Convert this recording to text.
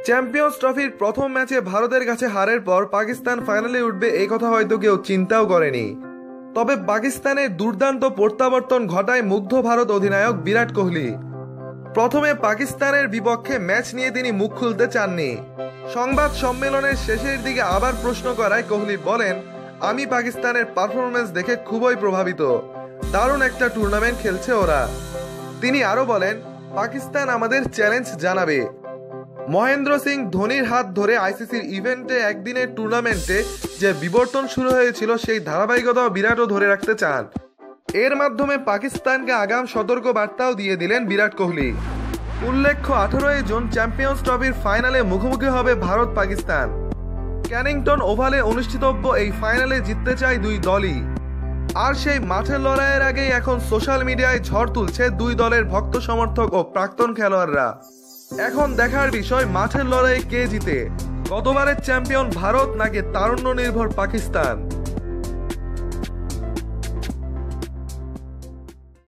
Champions ট্রফির প্রথম ম্যাচে ভারতের কাছে হারের পর পাকিস্তান ফাইনালে উঠবে এই কথা হয়তো কেউ চিন্তাও করেনি। তবে পাকিস্তানের দুর্দান্ত প্রত্যাবর্তন ঘটায় মুগ্ধ ভারত অধিনায়ক বিরাট কোহলি। প্রথমে পাকিস্তানের বিপক্ষে ম্যাচ নিয়ে তিনি মুখ খুলতে চাননি। সংবাদ সম্মেলনের শেষের দিকে আবার প্রশ্ন করায় কোহলি বলেন, আমি পাকিস্তানের পারফরমেন্স দেখে খুবই প্রভাবিত, দারুণ একটা টুর্নামেন্ট খেলছে ওরা। তিনি আরো বলেন, পাকিস্তান আমাদের চ্যালেঞ্জ জানাবে। মহেন্দ্র সিং ধোনির হাত ধরে আইসিসির ইভেন্টে একদিনের টুর্নামেন্টে যে বিবর্তন শুরু হয়েছিল সেই ধারাবাহিকতা বিরাটও ধরে রাখতে চান। এর মাধ্যমে পাকিস্তানকে আগাম সতর্ক বার্তাও দিয়ে দিলেন বিরাট কোহলি। উল্লেখ্য 18 জুন চ্যাম্পিয়ন্স ট্রফির ফাইনালে মুখোমুখি হবে ভারত পাকিস্তান। ক্যানিংটন ওভালে অনুষ্ঠিতব্য এই ফাইনালে জিততে চায় দুই দলই। আর সেই মাঠের লড়াইয়ের আগেই এখন সোশ্যাল মিডিয়ায় ঝড় তুলছে দুই দলের ভক্ত সমর্থক ও প্রাক্তন খেলোয়াড়রা। এখন দেখার বিষয় মাঠের লড়াইয়ে কে জিতে, গতবারের চ্যাম্পিয়ন ভারত নাকি তারুণ্য নির্ভর পাকিস্তান।